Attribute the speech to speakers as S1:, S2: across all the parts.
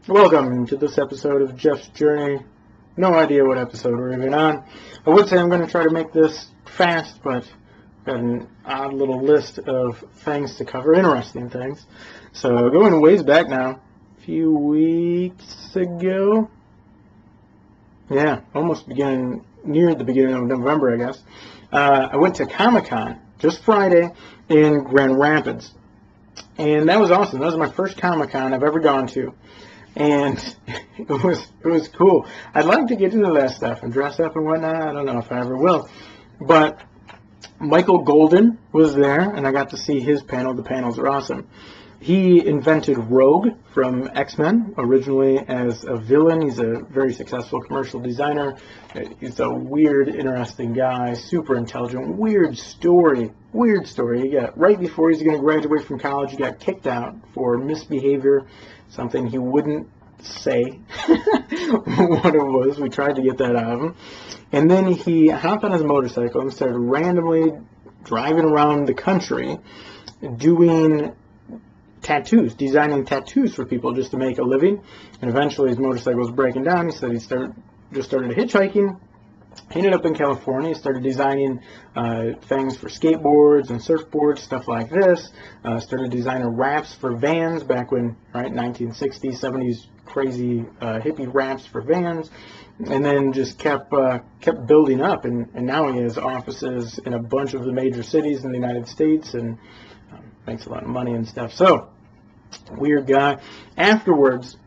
S1: Welcome to this episode of Jeff's Journey. No idea what episode we're even on. I would say I'm going to try to make this fast, but got an odd little list of things to cover, interesting things. So going ways back now, a few weeks ago, almost near the beginning of November, I guess, I went to Comic-Con just Friday in Grand Rapids. And that was awesome. That was my first Comic-Con I've ever gone to. And it was cool. I'd like to get into that stuff and dress up and whatnot. I don't know if I ever will. But Michael Golden was there, and I got to see his panel. The panels are awesome. He invented Rogue from X-Men, originally as a villain. He's a very successful commercial designer. He's a weird, interesting guy, super intelligent, weird story. He got, right before he's going to graduate from college, he got kicked out for misbehavior, something he wouldn't say what it was. We tried to get that out of him. And then he hopped on his motorcycle and started randomly driving around the country doing tattoos, designing tattoos for people just to make a living. And eventually his motorcycle was breaking down. He said he started hitchhiking. He ended up in California. He started designing things for skateboards and surfboards, stuff like this. Started designing wraps for vans back when, 1960s, 70s, crazy hippie wraps for vans. And then just kept building up. And now he has offices in a bunch of the major cities in the United States and makes a lot of money and stuff. So, weird guy. Afterwards,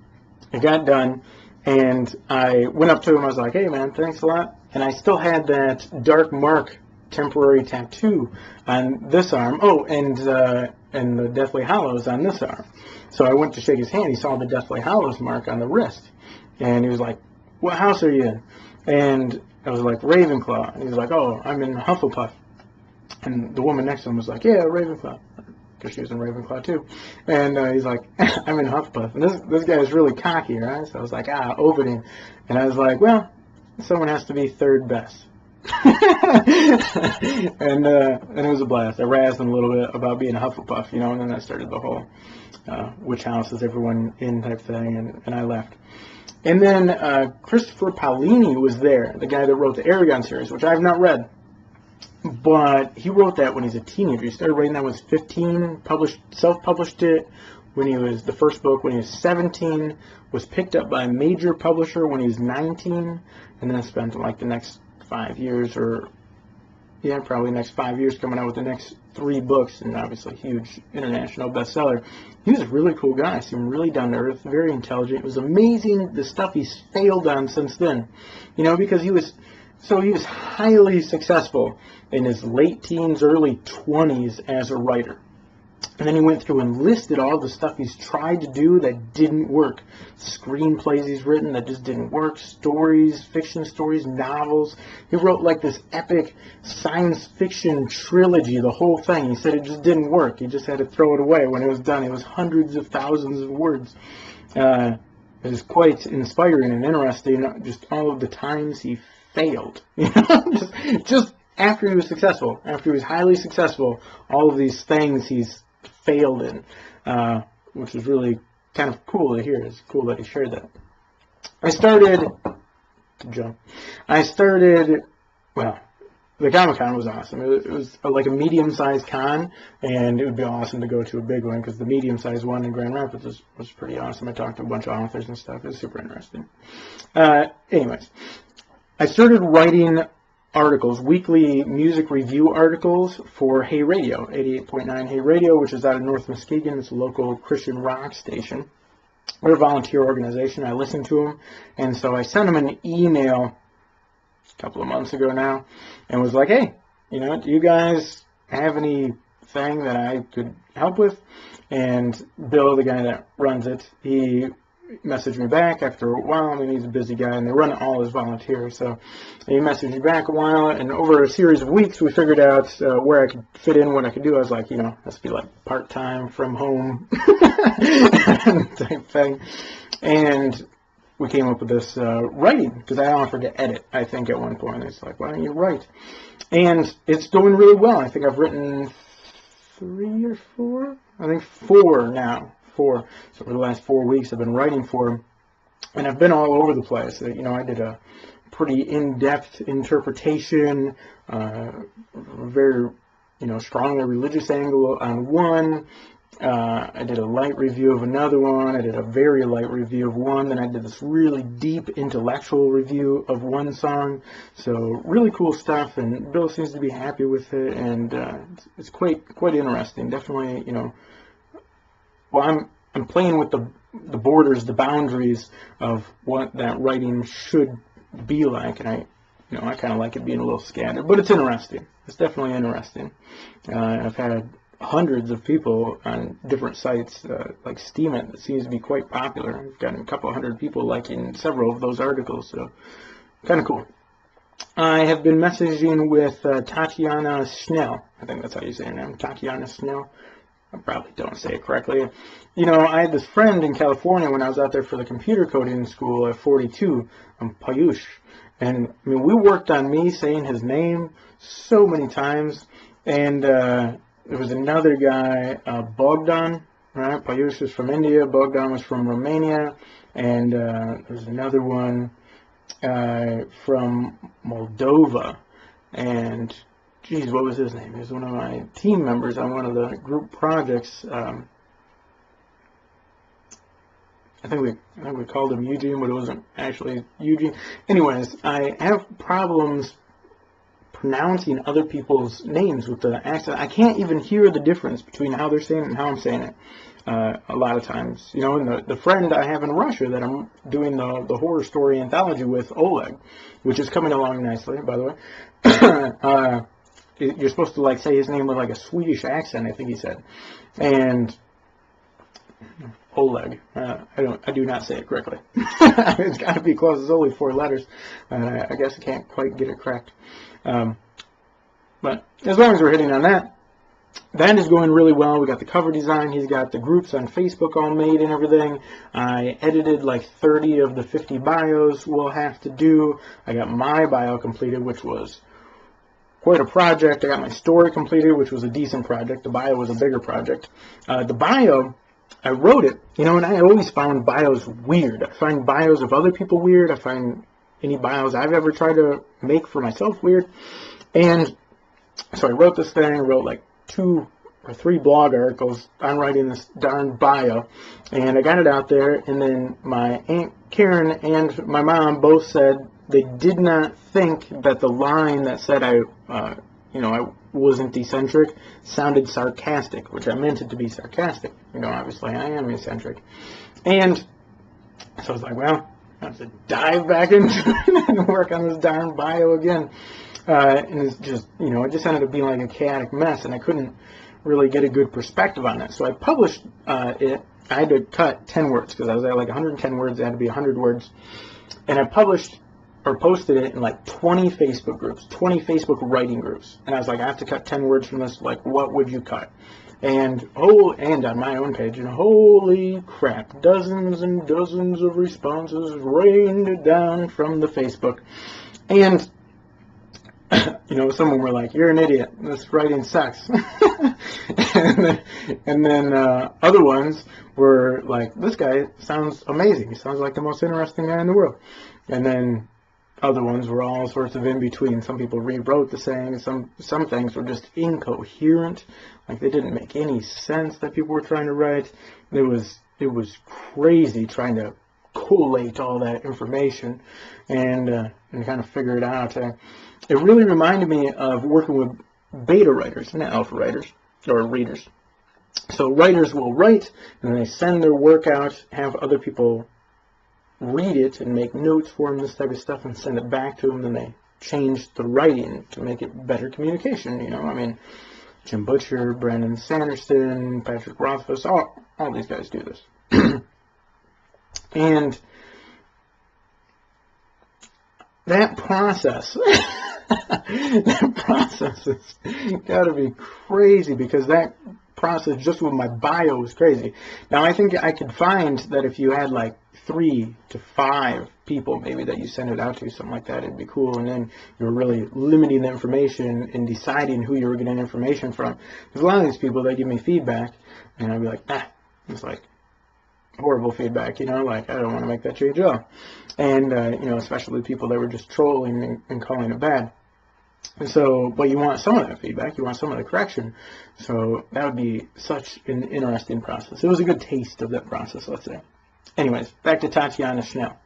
S1: it got done, and I went up to him. I was like, "Hey, man, thanks a lot." And I still had that Dark Mark temporary tattoo on this arm. Oh, and the Deathly Hallows on this arm. So I went to shake his hand. He saw the Deathly Hallows mark on the wrist, and he was like, "What house are you in?" And I was like, "Ravenclaw." And he was like, "Oh, I'm in Hufflepuff." And the woman next to him was like, "Yeah, Ravenclaw," because she was in Ravenclaw too. And he's like, "I'm in Hufflepuff." And this guy is really cocky, right? So I was like, opening. And I was like, well, someone has to be third best. and it was a blast. I razzed him a little bit about being a Hufflepuff, and then I started the whole which house is everyone in type thing, and I left. And then Christopher Paolini was there, the guy that wrote the Eragon series, which I have not read. But he wrote that when he was a teenager. He started writing that when he was 15, self-published it when he was, the first book when he was 17, was picked up by a major publisher when he was 19, and then spent like the next 5 years, probably next 5 years coming out with the next 3 books, and obviously huge international bestseller. He was a really cool guy, seemed really down to earth, very intelligent. It was amazing the stuff he's failed on since then, because he was highly successful in his late teens, early 20s as a writer. And then he went through and listed all the stuff he's tried to do that didn't work. Screenplays he's written that just didn't work. Stories, fiction stories, novels. He wrote like this epic science fiction trilogy, the whole thing. He said it just didn't work. He just had to throw it away when it was done. It was hundreds of thousands of words. It is quite inspiring and interesting, just all of the times he failed. just after he was successful, after he was highly successful, all of these things he's failed in, which is really kind of cool to hear. It's cool that he shared that. The Comic-Con was awesome. It was like a medium-sized con, and it would be awesome to go to a big one, because the medium-sized one in Grand Rapids was pretty awesome. I talked to a bunch of authors and stuff. It was super interesting. Anyways, I started writing articles, weekly music review articles for Hey Radio, 88.9 Hey Radio, which is out of North Muskegon. It's a local Christian rock station. We're a volunteer organization. I listen to them, and so I sent them an email a couple of months ago now, and was like, "Hey, do you guys have anything that I could help with?" And Bill, the guy that runs it, he messaged me back after a while. I mean, he's a busy guy, and they run it all as volunteers. So he messaged me back a while, and over a series of weeks, we figured out where I could fit in, what I could do. I was like, has to be like part-time from home type thing. And we came up with this writing, because I offered to edit, I think, at one point. It's like, why don't you write? And it's going really well. I think I've written 3 or 4? I think 4 now. 4. So for the last 4 weeks, I've been writing for him, and I've been all over the place. You know, I did a pretty in-depth interpretation, very, you know, strongly religious angle on one. I did a light review of another one. I did a very light review of one. Then I did this really deep intellectual review of one song. So really cool stuff, and Bill seems to be happy with it, and it's quite interesting. Definitely, you know, well, I'm playing with the borders, the boundaries of what that writing should be like, and I kind of like it being a little scattered, but it's interesting. It's definitely interesting. I've had hundreds of people on different sites, like Steemit, that seems to be quite popular. I've gotten a couple hundred people liking several of those articles, so kind of cool. I have been messaging with Tatiana Schnell. I think that's how you say her name, Tatiana Schnell. I probably don't say it correctly. You know, I had this friend in California when I was out there for the computer coding school at 42, Payush. And, I mean, we worked on me saying his name so many times. And there was another guy, Bogdan, right? Payush is from India, Bogdan was from Romania. And there's another one from Moldova. And geez, what was his name? He was one of my team members on one of the group projects. I think we called him Eugene, but it wasn't actually Eugene. Anyways, I have problems pronouncing other people's names with the accent. I can't even hear the difference between how they're saying it and how I'm saying it. A lot of times, you know, and the friend I have in Russia that I'm doing the horror story anthology with, Oleg, which is coming along nicely, by the way. You're supposed to like say his name with like a Swedish accent, I think he said, and Oleg. I do not say it correctly. It's got to be close. It's only 4 letters. I guess I can't quite get it correct. But as long as we're hitting on that, that is going really well. We got the cover design. He's got the groups on Facebook all made and everything. I edited like 30 of the 50 bios we'll have to do. I got my bio completed, which was quite a project. I got my story completed, which was a decent project. The bio was a bigger project. The bio, I wrote it, you know, and I always found bios weird. I find bios of other people weird. I find any bios I've ever tried to make for myself weird. And so I wrote this thing. I wrote like 2 or 3 blog articles on writing this darn bio, and I got it out there. And then my Aunt Karen and my mom both said they did not think that the line that said I wasn't eccentric sounded sarcastic, which I meant it to be sarcastic. You know, obviously I am eccentric. And so I was like, well, I have to dive back into it and work on this darn bio again. And it's just, you know, it just ended up being like a chaotic mess, and I couldn't really get a good perspective on it. So I published it. I had to cut 10 words because I was at like 110 words. It had to be 100 words. And I published or posted it in like 20 Facebook groups, 20 Facebook writing groups. And I was like, I have to cut 10 words from this. Like, what would you cut? And on my own page, and holy crap, dozens and dozens of responses rained down from the Facebook. And you know, some of them were like, you're an idiot, this writing sucks. and then other ones were like, this guy sounds amazing, he sounds like the most interesting guy in the world. And then other ones were all sorts of in between. Some people rewrote the saying, some things were just incoherent, like they didn't make any sense that people were trying to write. It was crazy trying to collate all that information and kind of figure it out. It really reminded me of working with beta writers, not alpha writers, or readers. So writers will write, and then they send their work out, have other people read it and make notes for them, this type of stuff, and send it back to them. Then they change the writing to make it better communication. You know, I mean, Jim Butcher, Brandon Sanderson, Patrick Rothfuss, all these guys do this. And that process, has got to be crazy, because that process just with my bio was crazy. Now, I think I could find that if you had like 3 to 5 people maybe that you send it out to, something like that, it'd be cool. And then you're really limiting the information and deciding who you were getting information from. Because a lot of these people, they give me feedback, and I'd be like, it's like, horrible feedback, like, I don't want to make that change at all. And, especially people that were just trolling and calling it bad. And so, but you want some of that feedback, you want some of the correction. So that would be such an interesting process. It was a good taste of that process, let's say. Anyways, back to Tatiana Schnell.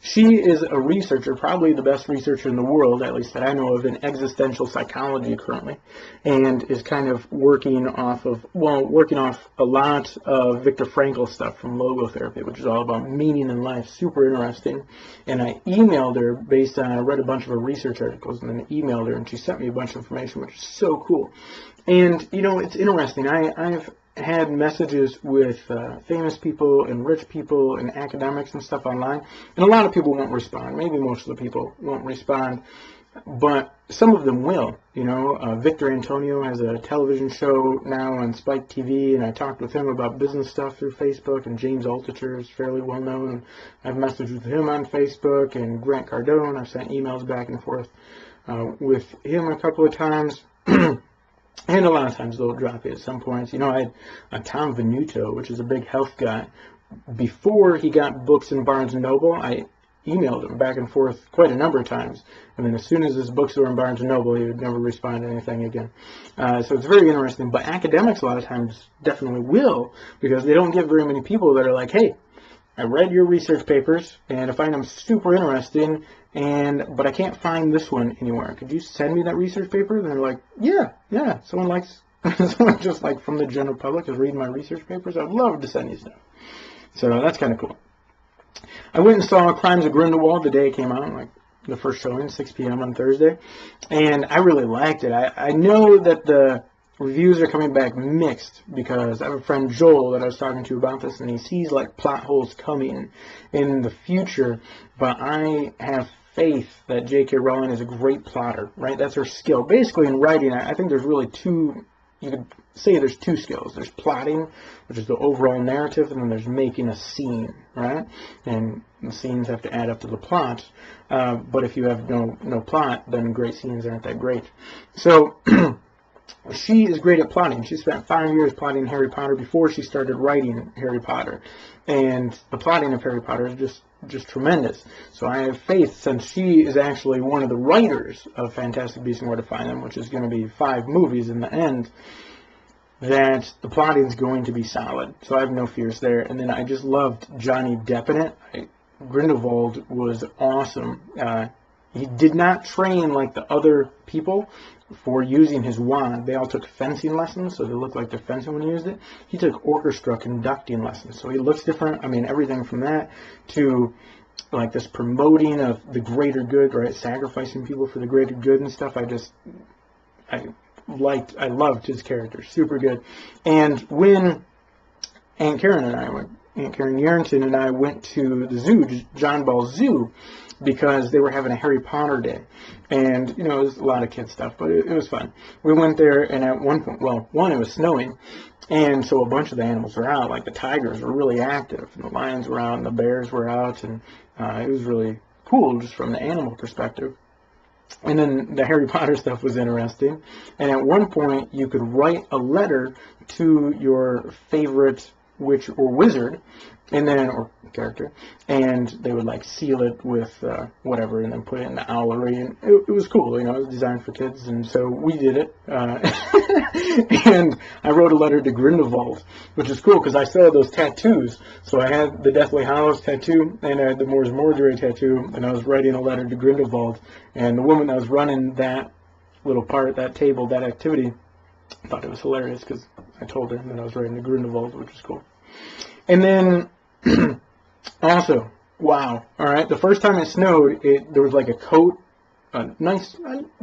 S1: She is a researcher, probably the best researcher in the world, at least that I know of, in existential psychology currently, and is kind of working off a lot of Viktor Frankl stuff from logotherapy, which is all about meaning in life. Super interesting. And I emailed her based on, I read a bunch of her research articles, and then emailed her, and she sent me a bunch of information, which is so cool. And, it's interesting. I've had messages with famous people and rich people and academics and stuff online, and a lot of people won't respond. Maybe most of the people won't respond, but some of them will. Victor Antonio has a television show now on Spike TV, and I talked with him about business stuff through Facebook, and James Altucher is fairly well known, and I've messaged with him on Facebook, and Grant Cardone, I've sent emails back and forth with him a couple of times. And a lot of times they'll drop it at some points. I had Tom Venuto, which is a big health guy. Before he got books in Barnes & Noble, I emailed him back and forth quite a number of times. And then as soon as his books were in Barnes & Noble, he would never respond to anything again. So it's very interesting. But academics a lot of times definitely will, because they don't get very many people that are like, hey, I read your research papers, and I find them super interesting, but I can't find this one anywhere. Could you send me that research paper? And they're like, yeah. Someone just like from the general public is reading my research papers. I'd love to send you stuff. So that's kind of cool. I went and saw Crimes of Grindelwald the day it came out, like the first showing, 6 p.m. on Thursday, and I really liked it. I know that the reviews are coming back mixed, because I have a friend, Joel, that I was talking to about this, and he sees like plot holes coming in the future, but I have faith that J.K. Rowling is a great plotter, right? That's her skill. Basically in writing, I think there's really you could say there's two skills. There's plotting, which is the overall narrative, and then there's making a scene, right? And the scenes have to add up to the plot, but if you have no plot, then great scenes aren't that great. So she is great at plotting. She spent 5 years plotting Harry Potter before she started writing Harry Potter. And the plotting of Harry Potter is just tremendous. So I have faith, since she is actually one of the writers of Fantastic Beasts and Where to Find Them, which is going to be 5 movies in the end, that the plotting is going to be solid. So I have no fears there. And then I just loved Johnny Depp in it. Grindelwald was awesome. He did not train like the other people for using his wand. They all took fencing lessons, so they looked like they're fencing when he used it. He took orchestra conducting lessons, so he looks different. I mean, everything from that to like this promoting of the greater good, right? Sacrificing people for the greater good and stuff. I loved his character. Super good. And when Aunt Karen Yerington and I went to the zoo, John Ball Zoo, because they were having a Harry Potter day. And, it was a lot of kid stuff, but it was fun. We went there, and at one point, it was snowing, and so a bunch of the animals were out. Like, the tigers were really active, and the lions were out, and the bears were out, and it was really cool just from the animal perspective. And then the Harry Potter stuff was interesting. And at one point, you could write a letter to your favorite witch or wizard, or character, and they would like seal it with whatever, and then put it in the owlery, and it was cool. It was designed for kids, and so we did it. And I wrote a letter to Grindelwald, which is cool because I still had those tattoos. So I had the Deathly Hallows tattoo, and I had the Mors Mordred tattoo, and I was writing a letter to Grindelwald, and the woman that was running that little part, that table, that activity, thought it was hilarious because I told her that I was writing to Grindelwald, which was cool. And then also, wow, all right, the first time it snowed, there was like a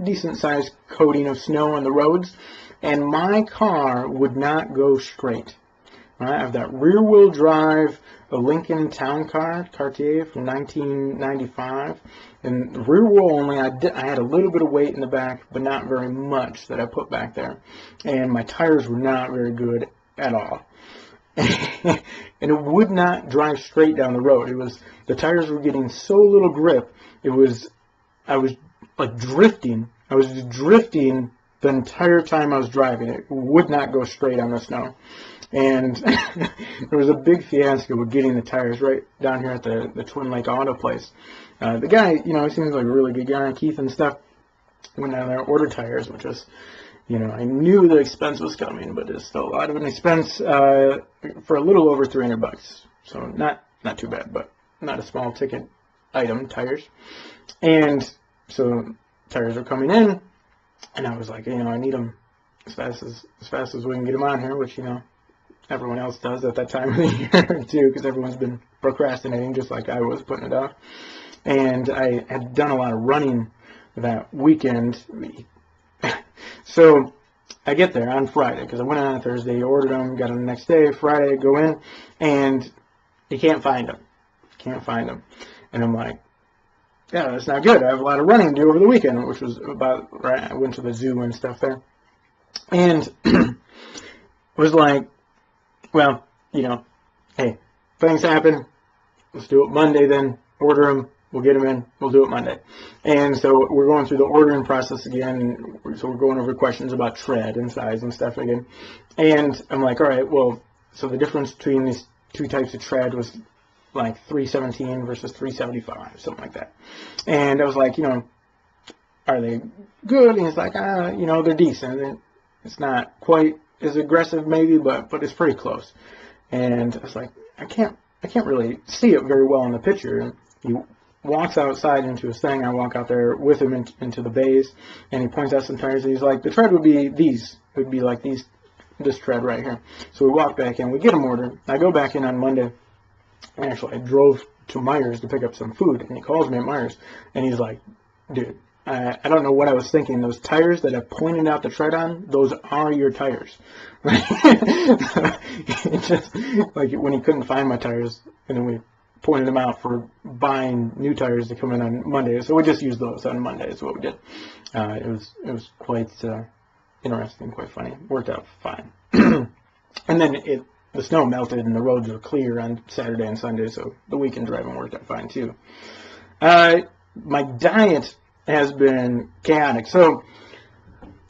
S1: decent sized coating of snow on the roads, and my car would not go straight. All right, I have that rear wheel drive, a Lincoln Town Car, Cartier from 1995, and the rear wheel only, I had a little bit of weight in the back, but not very much that I put back there, and my tires were not very good at all. And it would not drive straight down the road. The tires were getting so little grip. I was like drifting. I was drifting the entire time I was driving. It would not go straight on the snow. And there was a big fiasco with getting the tires right down here at the Twin Lake Auto place. The guy, he seems like a really good guy, Keith and stuff. Went down there, ordered tires, which was, I knew the expense was coming, but it's still a lot of an expense for a little over $300. So not too bad, but not a small ticket item, tires. And so tires are coming in, and I was like, I need them as fast as we can get them on here, which everyone else does at that time of the year too, because everyone's been procrastinating just like I was, putting it off. And I had done a lot of running that weekend. So I get there on Friday, because I went on Thursday, ordered them, got them the next day. Friday, I go in, and you can't find them. And I'm like, yeah, that's not good. I have a lot of running to do over the weekend, which was right. I went to the zoo and stuff there. And was like, well, hey, things happen. Let's do it Monday then. Order them. We'll get them in. We'll do it Monday. And so we're going through the ordering process again. So we're going over questions about tread and size and stuff again. And I'm like, all right, well, so the difference between these two types of tread was like 317 versus 375, something like that. And I was like, are they good? And he's like, they're decent. It's not quite as aggressive maybe, but it's pretty close. And I was like, I can't really see it very well in the picture. And he walks outside into his thing. I walk out there with him into the bays, and he points out some tires. And he's like, the tread would be these. It would be like this tread right here. So we walk back in. We get them ordered. I go back in on Monday. Actually, I drove to Myers to pick up some food, and he calls me at Myers, and he's like, dude, I don't know what I was thinking. Those tires that I pointed out the tread on, those are your tires. It's just like when he couldn't find my tires, and then we pointed them out for buying new tires to come in on Monday. So we just used those on Monday is what we did. It was quite interesting, quite funny. Worked out fine. And then the snow melted and the roads were clear on Saturday and Sunday, so the weekend driving worked out fine too. My diet has been chaotic. So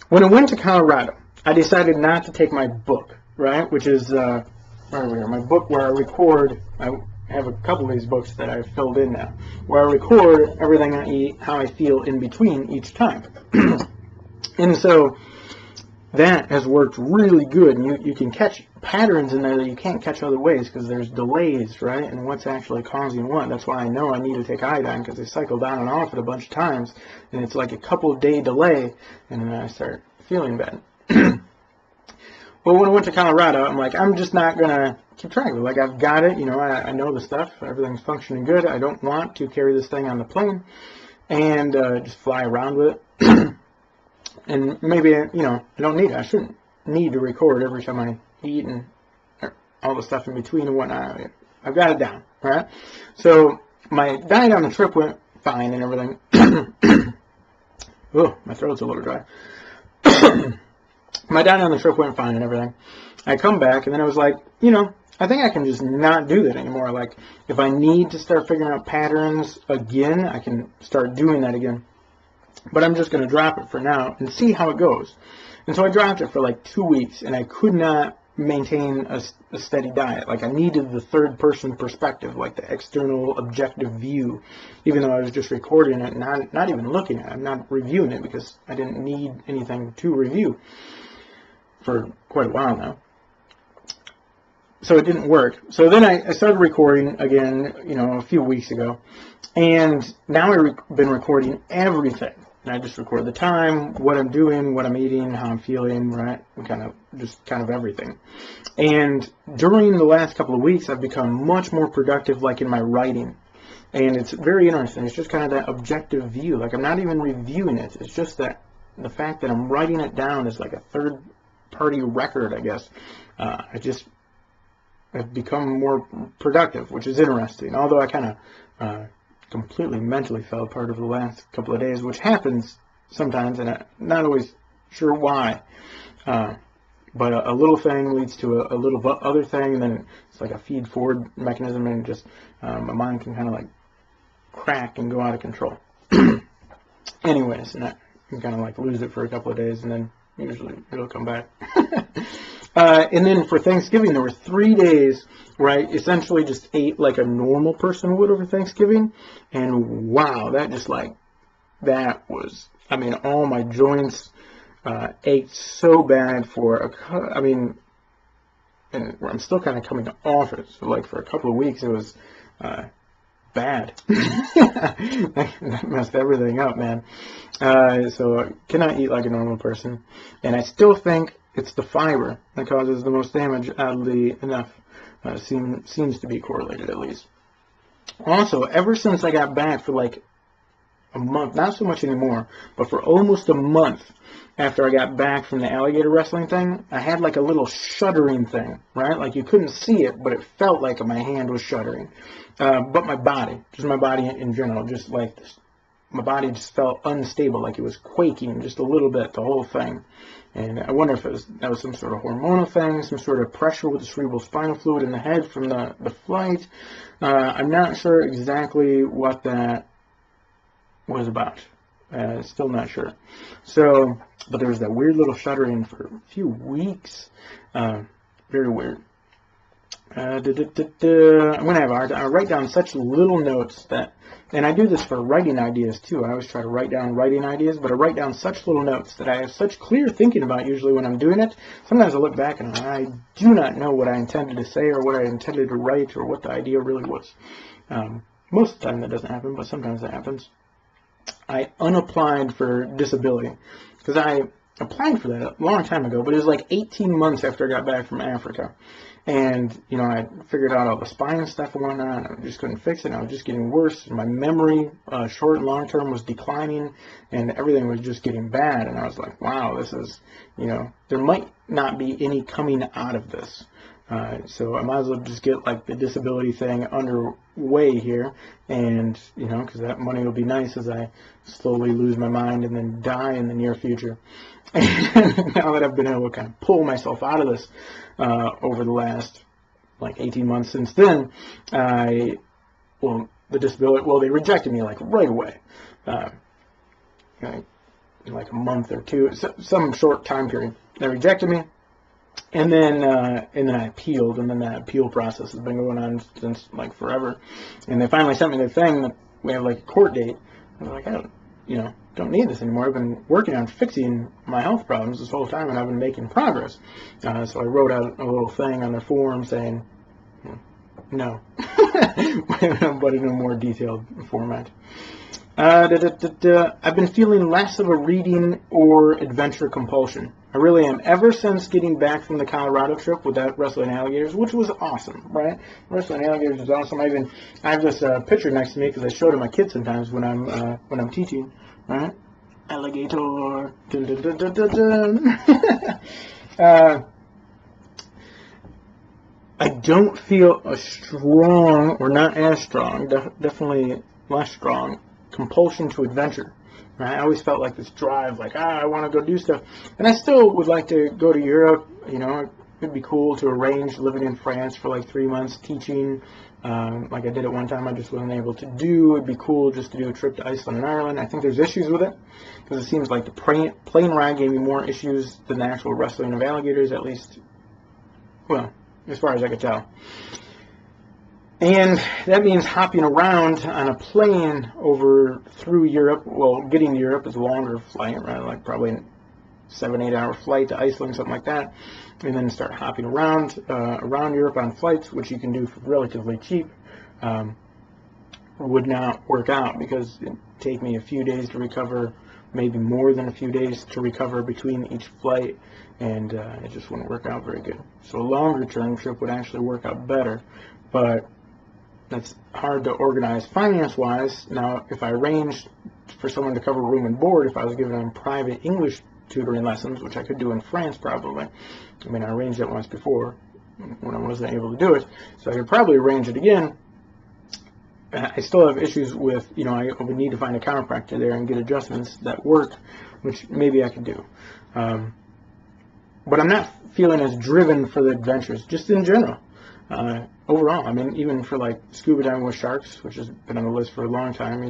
S1: when I went to Colorado, I decided not to take my book, right? Which is where are we here? My book where I record. I have a couple of these books that I've filled in now, where I record everything I eat, how I feel in between each time. And so that has worked really good, and you can catch patterns in there that you can't catch other ways because there's delays, right? And what's actually causing what. That's why I know I need to take iodine, because I cycle down and off it a bunch of times, and it's like a couple-day delay, and then I start feeling bad. Well, when I went to Colorado, I'm like, I'm just not going to keep track of it. Like, I've got it, I know the stuff, everything's functioning good. I don't want to carry this thing on the plane and just fly around with it. And maybe, I don't need it. I shouldn't need to record every time I eat and all the stuff in between and whatnot. I've got it down, right? So my diet on the trip went fine and everything. Oh, my throat's a little dry. My diet on the trip went fine and everything. I come back, and then I was like, I think I can just not do that anymore. Like, if I need to start figuring out patterns again, I can start doing that again. But I'm just going to drop it for now and see how it goes. And so I dropped it for like 2 weeks, and I could not maintain a steady diet. Like, I needed the third-person perspective, like the external objective view, even though I was just recording it and not even looking at it. I'm not reviewing it because I didn't need anything to review for quite a while now. So it didn't work. So then I started recording again, a few weeks ago. And now I've been recording everything. And I just record the time, what I'm doing, what I'm eating, how I'm feeling, right? Kind of everything. And during the last couple of weeks, I've become much more productive, like in my writing. And it's very interesting. It's just kind of that objective view. Like, I'm not even reviewing it. It's just that the fact that I'm writing it down is like a third-party record, I guess. I've become more productive, which is interesting. Although I kind of completely mentally fell apart over the last couple of days, which happens sometimes, and I'm not always sure why. But a little thing leads to a little other thing, and then it's like a feed-forward mechanism, and just my mind can kind of like crack and go out of control. Anyways, and I can kind of like lose it for a couple of days, and then usually it'll come back. And then for Thanksgiving, there were 3 days where I essentially just ate like a normal person would over Thanksgiving. And wow, that was, I mean, all my joints ached so bad and I'm still kind of coming off it. So like for a couple of weeks, it was bad. That messed everything up, man. So I cannot eat like a normal person. And I still think it's the fiber that causes the most damage, oddly enough. Seems to be correlated, at least. Also, ever since I got back for like a month, not so much anymore, but for almost a month after I got back from the alligator wrestling thing, I had like a little shuddering thing, right? Like you couldn't see it, but it felt like my hand was shuddering. But my body in general, just like this, my body just felt unstable, like it was quaking just a little bit, the whole thing. And I wonder if that was some sort of hormonal thing, some sort of pressure with the cerebral spinal fluid in the head from the flight. I'm not sure exactly what that was about. Still not sure. So, but there was that weird little shuddering for a few weeks. Very weird. I'm going to have a hard time. I write down such little notes and I do this for writing ideas too. I always try to write down writing ideas, but I write down such little notes that I have such clear thinking about usually when I'm doing it. Sometimes I look back and I do not know what I intended to say or what I intended to write or what the idea really was. Most of the time that doesn't happen, but sometimes that happens. I unapplied for disability because I applied for that a long time ago, but it was like 18 months after I got back from Africa. And, I figured out all the spine stuff and whatnot, and I just couldn't fix it. I was just getting worse. My memory, short and long term, was declining, and everything was just getting bad. And I was like, wow, this is, there might not be any coming out of this. So I might as well just get like the disability thing underway here, and because that money will be nice as I slowly lose my mind and then die in the near future. And now that I've been able to kind of pull myself out of this over the last like 18 months since then, the disability, they rejected me like right away, like a month or two, some short time period. They rejected me. And then I appealed, and then that appeal process has been going on since like forever. And they finally sent me the thing that we have like a court date. I was like, I don't need this anymore. I've been working on fixing my health problems this whole time, and I've been making progress. So I wrote out a little thing on the form saying, no, but in a more detailed format. I've been feeling less of a reading or adventure compulsion. I really am. Ever since getting back from the Colorado trip with that wrestling alligators, which was awesome, right? Wrestling alligators was awesome. I have this picture next to me because I show it to my kids sometimes when I'm teaching, right? Alligator. Dun, dun, dun, dun, dun, dun. I don't feel a strong, or not as strong, definitely less strong, compulsion to adventure. Right? I always felt like this drive, like, I want to go do stuff. And I still would like to go to Europe. It'd be cool to arrange living in France for like 3 months, teaching, like I did at one time I just wasn't able to do. It'd be cool just to do a trip to Iceland and Ireland. I think there's issues with it, because it seems like the plane ride gave me more issues than the actual wrestling of alligators, at least, well, as far as I could tell. And that means hopping around on a plane through Europe. Well, getting to Europe is a longer flight, right? Like probably a 7-8 hour flight to Iceland, something like that. And then start hopping around Europe on flights, which you can do for relatively cheap. Would not work out because it'd take me a few days to recover, maybe more than a few days to recover between each flight, and it just wouldn't work out very good. So a longer term trip would actually work out better, but that's hard to organize finance-wise. Now, if I arranged for someone to cover room and board, if I was giving them private English tutoring lessons, which I could do in France probably. I mean, I arranged that once before when I wasn't able to do it, so I could probably arrange it again. I still have issues with, I would need to find a chiropractor there and get adjustments that work, which maybe I could do. But I'm not feeling as driven for the adventures, just in general. Overall, I mean, even for like scuba diving with sharks, which has been on the list for a long time,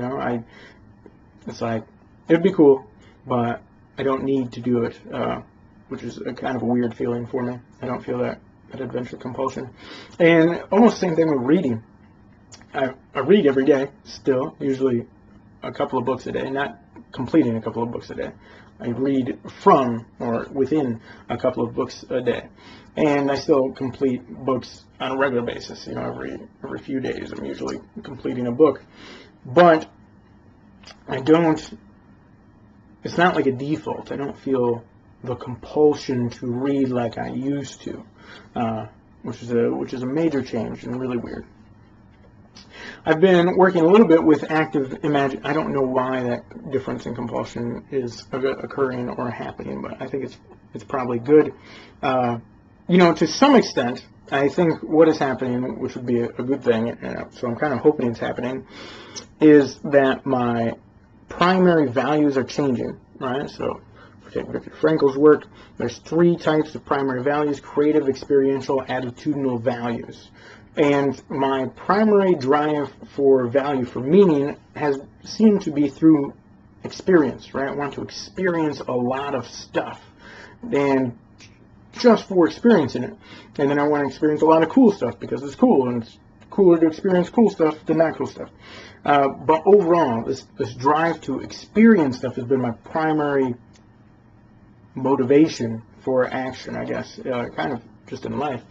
S1: it's like, it'd be cool, but I don't need to do it which is a kind of a weird feeling for me. I don't feel that adventure compulsion. And almost the same thing with reading. I read every day still, usually a couple of books a day, not completing a couple of books a day. I read from or within a couple of books a day. And I still complete books on a regular basis. You know, every few days I'm usually completing a book. But I don't, it's not like a default. I don't feel the compulsion to read like I used to, which is a major change and really weird. I've been working a little bit with active imagination. I don't know why that difference in compulsion is occurring or happening, but I think it's probably good. You know, to some extent, I think what is happening, which would be a good thing, so I'm kind of hoping it's happening, is that my primary values are changing, right? So if you take Viktor Frankl's work, there's 3 types of primary values: creative, experiential, attitudinal values. And my primary drive for value, for meaning, has seemed to be through experience, right? I want to experience a lot of stuff, and just for experiencing it. And then I want to experience a lot of cool stuff because it's cool, and it's cooler to experience cool stuff than not cool stuff. But overall, this drive to experience stuff has been my primary motivation for action, I guess, kind of just in life.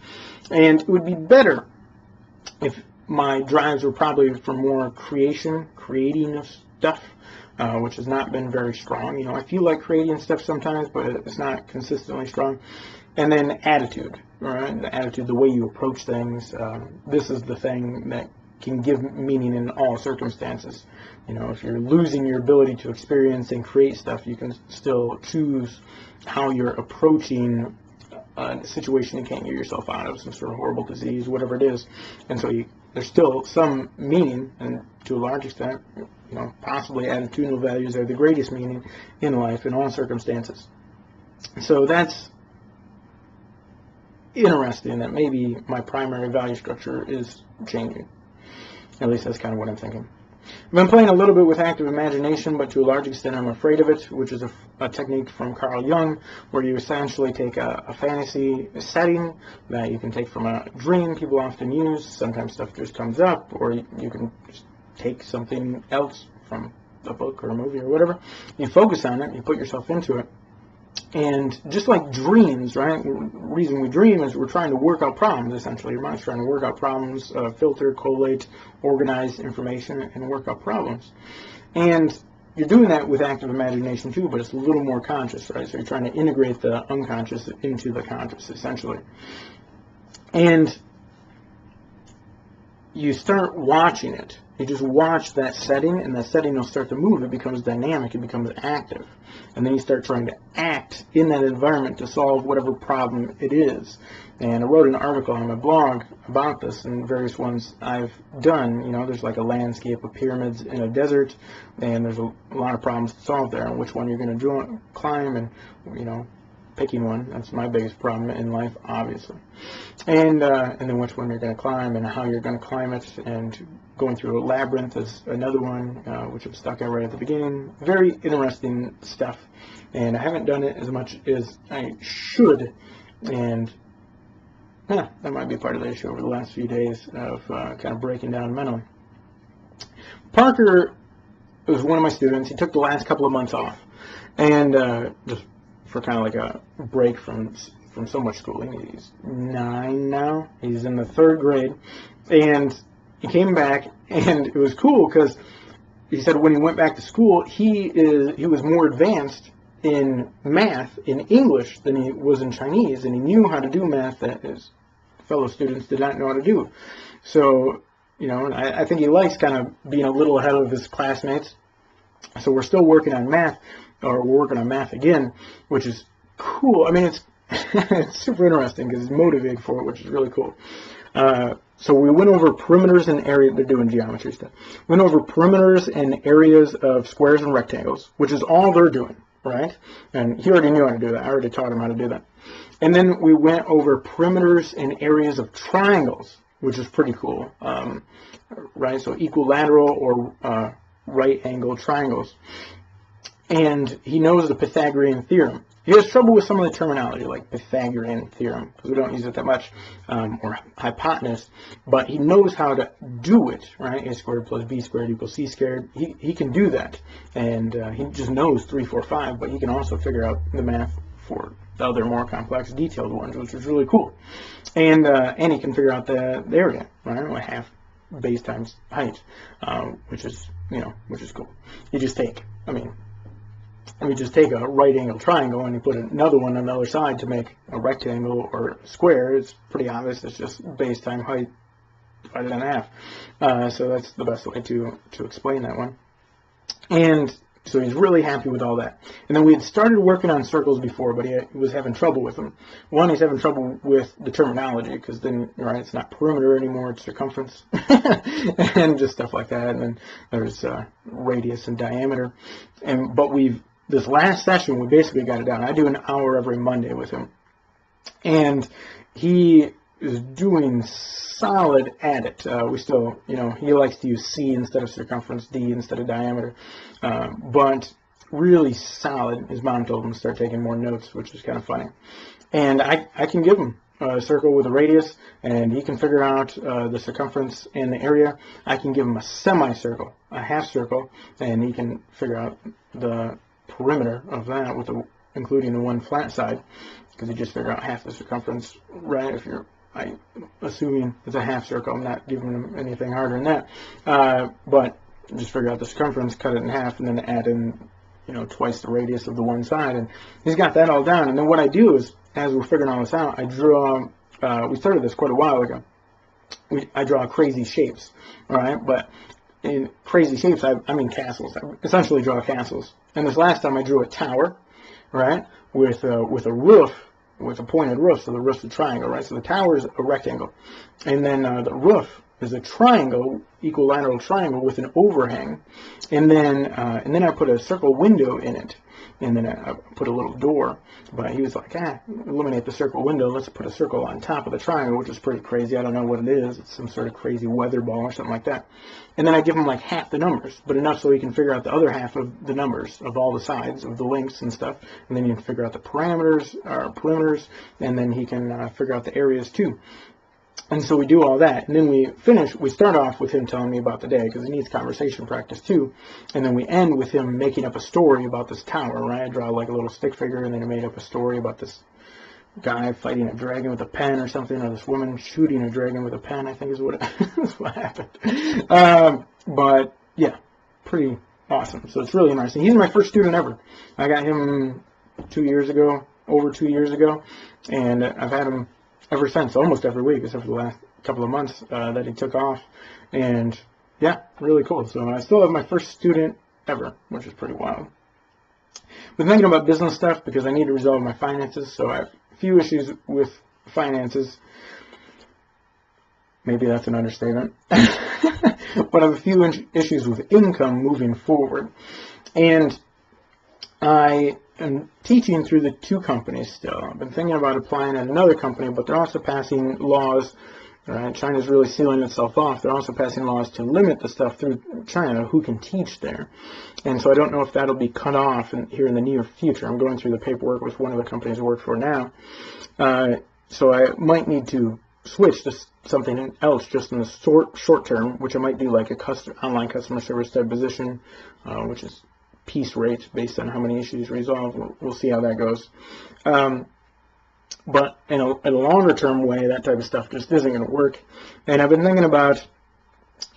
S1: And it would be better if my drives were probably for more creating of stuff, which has not been very strong. You know, I feel like creating stuff sometimes, but it's not consistently strong. And then attitude, right? The attitude, the way you approach things. This is the thing that can give meaning in all circumstances. You know, if you're losing your ability to experience and create stuff, you can still choose how you're approaching a situation you can't get yourself out of, some sort of horrible disease, whatever it is. And so there's still some meaning, and to a large extent, you know, possibly attitudinal values are the greatest meaning in life in all circumstances. So that's interesting that maybe my primary value structure is changing. At least that's kind of what I'm thinking. I've been playing a little bit with active imagination, but to a large extent I'm afraid of it, which is a technique from Carl Jung, where you essentially take a fantasy setting that you can take from a dream people often use. Sometimes stuff just comes up, or you can just take something else from a book or a movie or whatever. You focus on it, you put yourself into it. And just like dreams, right? The reason we dream is we're trying to work out problems, essentially. Your mind's trying to work out problems, filter, collate, organize information, and work out problems. And you're doing that with active imagination too, but it's a little more conscious, right? So you're trying to integrate the unconscious into the conscious, essentially. And you start watching it. You just watch that setting, and that setting will start to move. It becomes dynamic. It becomes active. And then you start trying to act in that environment to solve whatever problem it is. And I wrote an article on my blog about this and various ones I've done. You know, there's like a landscape of pyramids in a desert, and there's a lot of problems to solve there, and which one you're going to climb, and, you know, picking one. That's my biggest problem in life, obviously. And then which one you're going to climb and how you're going to climb it, and going through a labyrinth is another one, which I'm stuck at right at the beginning. Very interesting stuff, and I haven't done it as much as I should, and that might be part of the issue over the last few days of kind of breaking down mentally. Parker was one of my students. He took the last couple of months off, and just for kind of like a break from so much schooling. He's 9 now. He's in the 3rd grade, and he came back, and it was cool because he said when he went back to school, he was more advanced in math, in English, than he was in Chinese, and he knew how to do math that his fellow students did not know how to do. So, you know, I think he likes kind of being a little ahead of his classmates. So we're still working on math, or we're working on math again, which is cool. I mean, it's it's super interesting because he's motivated for it, which is really cool. So we went over perimeters and areas. They're doing geometry stuff. Went over perimeters and areas of squares and rectangles, which is all they're doing, right? And he already knew how to do that. I already taught him how to do that. And then we went over perimeters and areas of triangles, which is pretty cool, right? So equilateral or right-angled triangles. And he knows the Pythagorean theorem. He has trouble with some of the terminology, like Pythagorean theorem, because we don't use it that much, or hypotenuse, but he knows how to do it, right? A squared plus b squared equals c squared. He can do that, and he just knows 3, 4, 5, but he can also figure out the math for the other more complex, detailed ones, which is really cool. And he can figure out the area, right? Like half base times height, which is cool. You just take, we just take a right angle triangle and you put another one on the other side to make a rectangle or a square. It's pretty obvious. It's just base times height divided in half. So that's the best way to explain that one. And so he's really happy with all that. And then we had started working on circles before, but he was having trouble with them. One, he's having trouble with the terminology, because then, right, it's not perimeter anymore, it's circumference, and just stuff like that. And then there's radius and diameter. But this last session, we basically got it down. I do an hour every Monday with him. And he is doing solid at it. We still, he likes to use C instead of circumference, D instead of diameter, but really solid. His mom told him to start taking more notes, which is kind of funny. And I can give him a circle with a radius, and he can figure out the circumference and the area. I can give him a semicircle, a half circle, and he can figure out the perimeter of that, including the one flat side, because he just figure out half the circumference, right? I'm assuming it's a half circle. I'm not giving him anything harder than that. But just figure out the circumference, cut it in half, and then add in, twice the radius of the one side. And he's got that all down. And then what I do is, as we're figuring all this out, I draw, we started this quite a while ago. I draw crazy shapes, all right? But in crazy shapes, I mean castles. I essentially draw castles. And this last time I drew a tower, right, with a roof, with a pointed roof, so the roof's a triangle, right? So the tower is a rectangle, and then the roof is a triangle, equilateral triangle with an overhang, and then I put a circle window in it, and then I put a little door. But he was like, eliminate the circle window, let's put a circle on top of the triangle, which is pretty crazy. I don't know what it is. It's some sort of crazy weather ball or something like that. And then I give him like half the numbers, but enough so he can figure out the other half of the numbers of all the sides of the lengths and stuff. And then you can figure out the parameters, or perimeters, and then he can figure out the areas too. And so we do all that, and then we start off with him telling me about the day, because he needs conversation practice too, and then we end with him making up a story about this tower, right? I draw like a little stick figure, and then I made up a story about this guy fighting a dragon with a pen or something, or this woman shooting a dragon with a pen, I think is what happened. But yeah, pretty awesome. So it's really interesting. He's my first student ever. I got him 2 years ago, over 2 years ago, and I've had him ever since, almost every week, except for the last couple of months that he took off. And yeah, really cool. So I still have my first student ever, which is pretty wild. Been thinking about business stuff because I need to resolve my finances. So I have a few issues with finances. Maybe that's an understatement. But I have a few issues with income moving forward. And I am teaching through the two companies still. I've been thinking about applying at another company, but they're also passing laws. Right? China's really sealing itself off. They're also passing laws to limit the stuff through China, who can teach there. And so I don't know if that'll be cut off here in the near future. I'm going through the paperwork with one of the companies I work for now. So I might need to switch to something else just in the short term, which I might do like a online customer service type position, which is piece rate based on how many issues resolved. We'll see how that goes. But in a longer term way, that type of stuff just isn't going to work. And I've been thinking about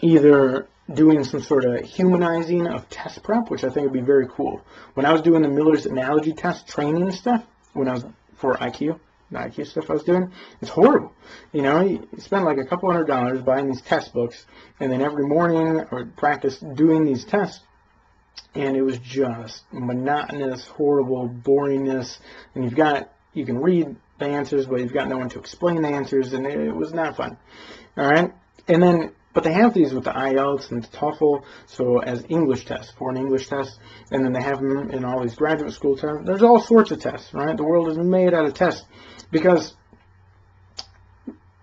S1: either doing some sort of humanizing of test prep, which I think would be very cool. When I was doing the Miller's Analogy Test training stuff, when I was for IQ, the IQ stuff I was doing, it's horrible. You know, you spend like a couple $100 buying these test books, and then every morning I would practice doing these tests, and it was just monotonous, horrible, boringness. And you can read the answers, but you've got no one to explain the answers, and it was not fun. All right, and then, but they have these with the IELTS and the TOEFL, so as English tests, foreign English tests, and then they have them in all these graduate school tests. There's all sorts of tests, right? The world is made out of tests because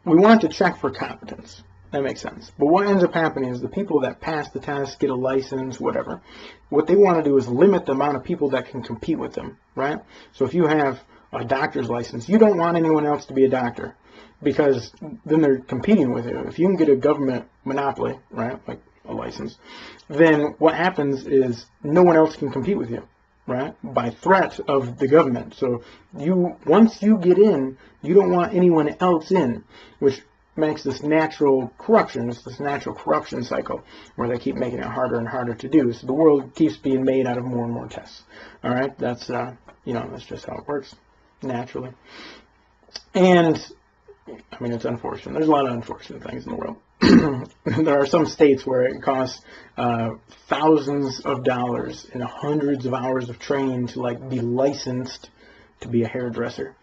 S1: we want to check for competence. That makes sense. But what ends up happening is the people that pass the test, get a license, whatever, what they want to do is limit the amount of people that can compete with them, right? So if you have a doctor's license, you don't want anyone else to be a doctor, because then they're competing with you. If you can get a government monopoly, right, like a license, then what happens is no one else can compete with you, right, by threat of the government. So once you get in, you don't want anyone else in, which makes this natural corruption. It's this natural corruption cycle where they keep making it harder and harder to do. So the world keeps being made out of more and more tests. All right, that's that's just how it works naturally. And I mean, it's unfortunate. There's a lot of unfortunate things in the world. There are some states where it costs thousands of dollars and hundreds of hours of training to be licensed to be a hairdresser.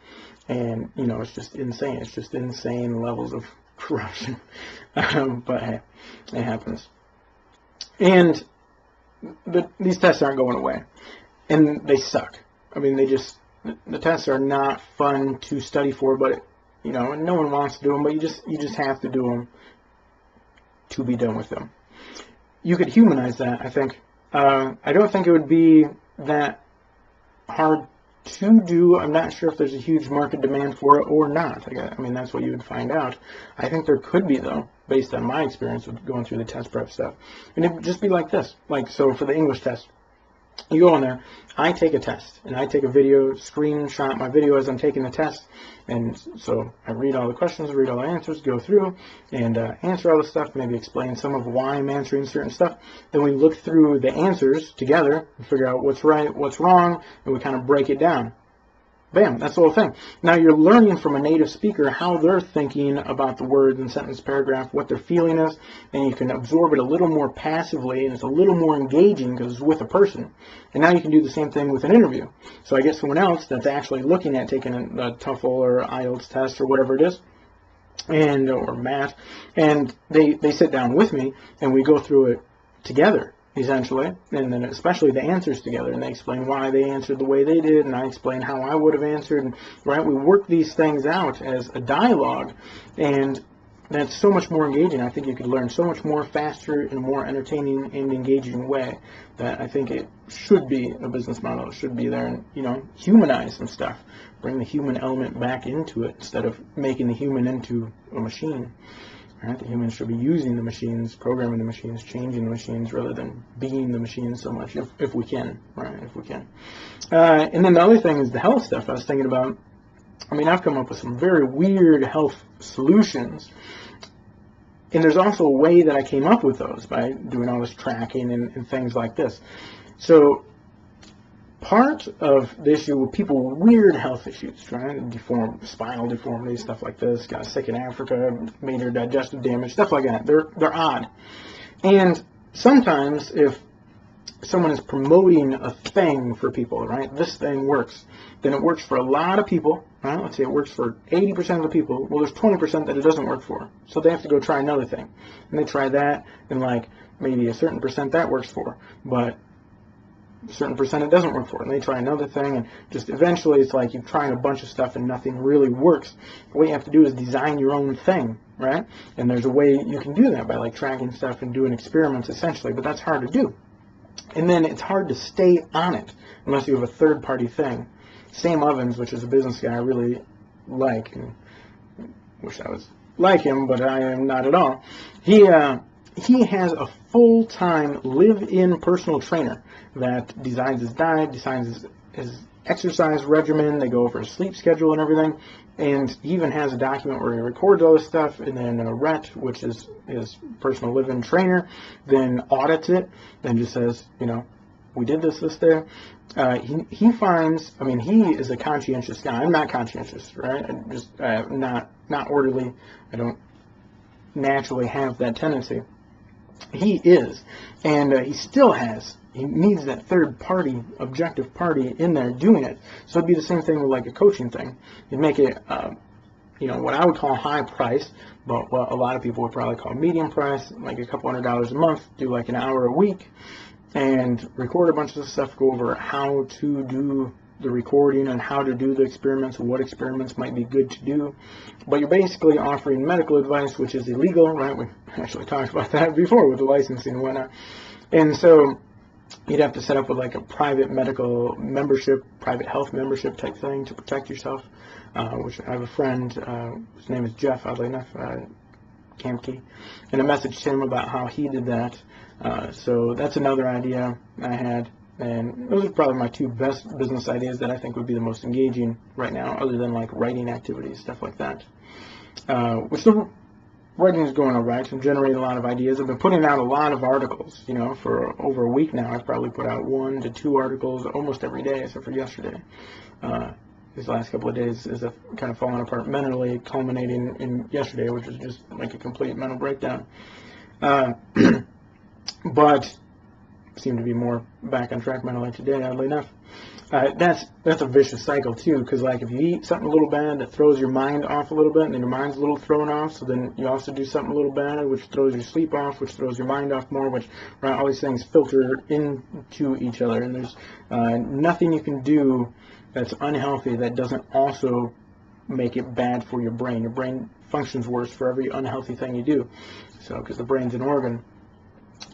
S1: And, it's just insane. It's just insane levels of corruption. But hey, it happens. And these tests aren't going away. And they suck. I mean, the tests are not fun to study for, but, no one wants to do them, but you just have to do them to be done with them. You could humanize that, I think. I don't think it would be that hard to do. I'm not sure if there's a huge market demand for it or not. I mean, that's what you would find out. I think there could be, though, based on my experience with going through the test prep stuff. And it would just be like this. So for the English test, you go on there, I take a test, and I take a video, screenshot my video as I'm taking the test, and so I read all the questions, read all the answers, go through, and answer all the stuff, maybe explain some of why I'm answering certain stuff. Then we look through the answers together and figure out what's right, what's wrong, and we kind of break it down. Bam, that's the whole thing. Now you're learning from a native speaker how they're thinking about the words and sentence paragraph, what their feeling is, and you can absorb it a little more passively, and it's a little more engaging because it's with a person. And now you can do the same thing with an interview. So I get someone else that's actually looking at taking a TOEFL or IELTS test or whatever it is, or math, and they sit down with me, and we go through it together, essentially, and then especially the answers together, and they explain why they answered the way they did, and I explain how I would have answered, and right, we work these things out as a dialogue, and that's so much more engaging. I think you could learn so much more faster in a more entertaining and engaging way that I think it should be a business model. It should be there, and humanize some stuff, bring the human element back into it instead of making the human into a machine. Right? The humans should be using the machines, programming the machines, changing the machines, rather than being the machines so much, if we can, right? If we can. And then the other thing is the health stuff I was thinking about. I mean, I've come up with some very weird health solutions, and there's also a way that I came up with those by doing all this tracking and things like this. So part of the issue with people with weird health issues, right? Spinal deformity, stuff like this, got sick in Africa, major digestive damage, stuff like that. They're odd. And sometimes if someone is promoting a thing for people, right, this thing works, then it works for a lot of people, right? Let's say it works for 80% of the people. Well, there's 20% that it doesn't work for. So they have to go try another thing. And they try that, and maybe a certain percent that works for. But a certain percent it doesn't work for, and they try another thing, and just eventually it's like you're trying a bunch of stuff and nothing really works. What you have to do is design your own thing, right? And there's a way you can do that by tracking stuff and doing experiments essentially, but that's hard to do. And then it's hard to stay on it unless you have a third-party thing. Sam Ovens, which is a business guy I really like, and wish I was like him, but I am not at all. He has a full-time live-in personal trainer that designs his diet, designs his exercise regimen. They go over his sleep schedule and everything. And he even has a document where he records all this stuff, and then Rhett, which is his personal live-in trainer, then audits it and just says, we did this day. He finds, I mean, he is a conscientious guy. I'm not conscientious, right? I'm just not orderly. I don't naturally have that tendency. He is, and he still has. He needs that third party, objective party in there doing it. So it'd be the same thing with a coaching thing. You'd make it, what I would call high price, but what a lot of people would probably call medium price, like a couple $100 a month, do an hour a week, and record a bunch of stuff, go over how to do the recording and how to do the experiments and what experiments might be good to do. But you're basically offering medical advice, which is illegal, right? We actually talked about that before with the licensing and whatnot. And so you'd have to set up with like a private medical membership, private health membership type thing to protect yourself, which I have a friend, his name is Jeff, oddly enough, Kamke, and I messaged him about how he did that. So that's another idea I had, and those are probably my two best business ideas that I think would be the most engaging right now, other than like writing activities, stuff like that. Which the writing is going all right. I'm generating a lot of ideas. I've been putting out a lot of articles, you know, for over a week now. I've probably put out 1 to 2 articles almost every day, except for yesterday. These last couple of days is kind of falling apart mentally, culminating in yesterday, which was just like a complete mental breakdown. But seem to be more back on track mentally today, oddly enough. That's a vicious cycle too, because like if you eat something a little bad, that throws your mind off a little bit, and then your mind's a little thrown off, so then you also do something a little bad, which throws your sleep off, which throws your mind off more, which, right, all these things filter into each other, and there's nothing you can do that's unhealthy that doesn't also make it bad for your brain. Your brain functions worse for every unhealthy thing you do, so because the brain's an organ,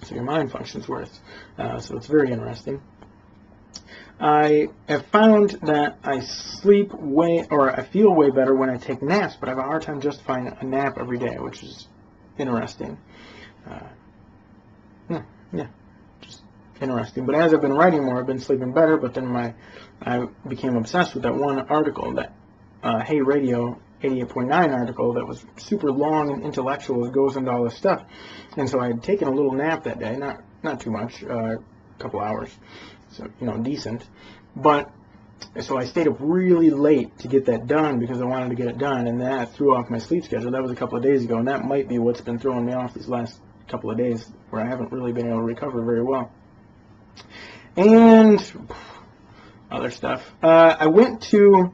S1: so your mind functions worse. So it's very interesting. I have found that I sleep I feel way better when I take naps, but I have a hard time justifying a nap every day, which is interesting. Yeah, just interesting. But as I've been writing more, I've been sleeping better, but then I became obsessed with that one article, that Hey Radio 88.9 article that was super long and intellectual. It goes into all this stuff. And so I had taken a little nap that day, not too much, a couple hours. So, you know, decent. But, so I stayed up really late to get that done because I wanted to get it done, and that threw off my sleep schedule. That was a couple of days ago, and that might be what's been throwing me off these last couple of days, where I haven't really been able to recover very well. And other stuff. I went to...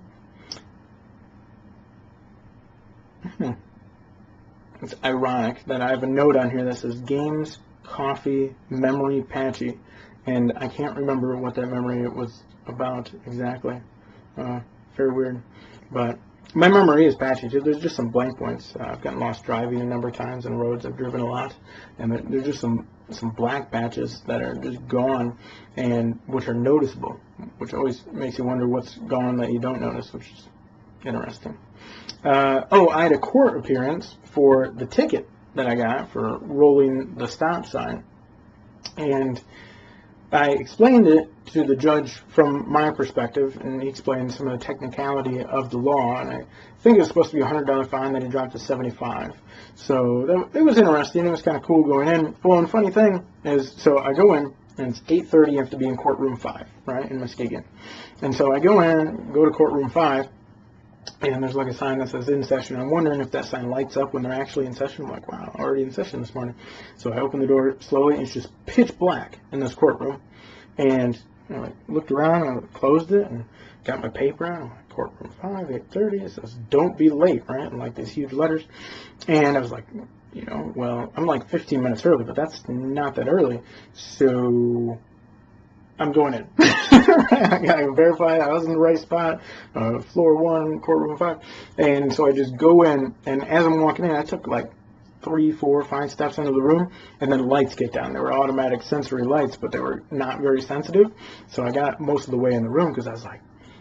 S1: It's ironic that I have a note on here that says Games, Coffee, Memory, Patchy. And I can't remember what that memory was about exactly. Very weird. But my memory is patchy too. There's just some blank points. I've gotten lost driving a number of times on roads I've driven a lot. And there's just some black patches that are just gone, and which are noticeable, which always makes you wonder what's gone that you don't notice, which is interesting. I had a court appearance for the ticket that I got for rolling the stop sign. And I explained it to the judge from my perspective, and he explained some of the technicality of the law, and I think it was supposed to be a $100 fine, then he dropped to $75. So it was interesting. It was kind of cool going in. Well, and funny thing is, so I go in, and it's 8:30, you have to be in courtroom 5, right, in Muskegon. And so I go in, go to courtroom 5, and there's like a sign that says in session. I'm wondering if that sign lights up when they're actually in session. I'm like, wow, already in session this morning. So I opened the door slowly, and it's just pitch black in this courtroom. And I looked around, and I closed it, and got my paper out. I'm like, courtroom 5, 8:30. It says, don't be late, right? And like these huge letters. And I was like, you know, well, I'm like 15 minutes early, but that's not that early. So I'm going in. I got to verify I was in the right spot, floor 1, courtroom 5. And so I just go in, and as I'm walking in, I took like 3, 4, 5 steps into the room, and then lights get down. They were automatic sensory lights, but they were not very sensitive. So I got most of the way in the room because I was like,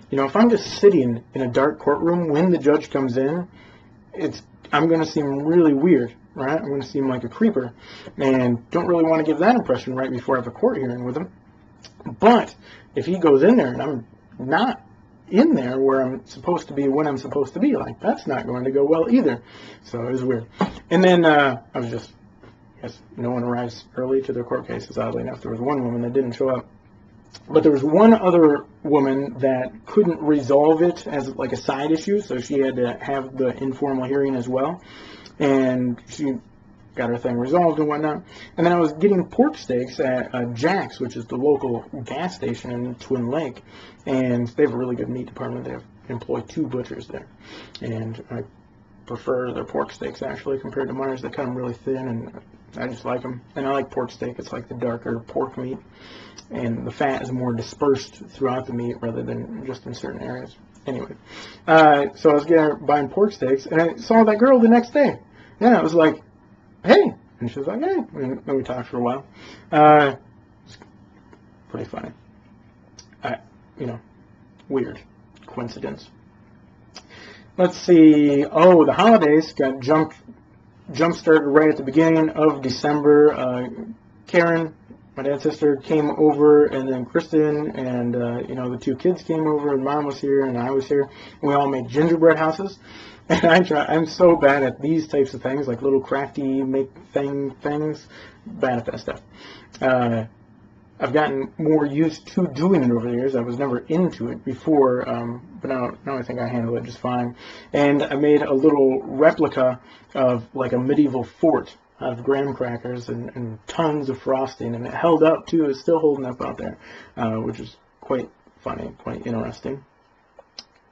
S1: you know, if I'm just sitting in a dark courtroom when the judge comes in, I'm going to seem really weird, right? I'm going to seem like a creeper, and don't really want to give that impression right before I have a court hearing with him. But if he goes in there and I'm not in there where I'm supposed to be when I'm supposed to be, like, that's not going to go well either. So it was weird. And then I guess no one arrives early to their court cases, oddly enough. There was one woman that didn't show up. But there was one other woman that couldn't resolve it as like a side issue, so she had to have the informal hearing as well. And she got her thing resolved and whatnot. And then I was getting pork steaks at Jack's, which is the local gas station in Twin Lake. And they have a really good meat department. They employ 2 butchers there. And I prefer their pork steaks, actually, compared to Myers. They cut them really thin, and I just like them. And I like pork steak. It's like the darker pork meat. And the fat is more dispersed throughout the meat rather than just in certain areas. Anyway, so I was buying pork steaks, and I saw that girl the next day. Yeah, I was like, hey. And she was like, hey. And then we talked for a while. It's pretty funny. Weird coincidence. Let's see. Oh, the holidays got jump started right at the beginning of December. Karen, my dad's sister, came over, and then Kristen and the two kids came over, and Mom was here, and I was here, and we all made gingerbread houses. And I'm so bad at these types of things, like little crafty things. Bad at that stuff. I've gotten more used to doing it over the years. I was never into it before, but now I think I handle it just fine. And I made a little replica of like a medieval fort out of graham crackers and tons of frosting, and it held up too. It's still holding up out there, which is quite funny, quite interesting.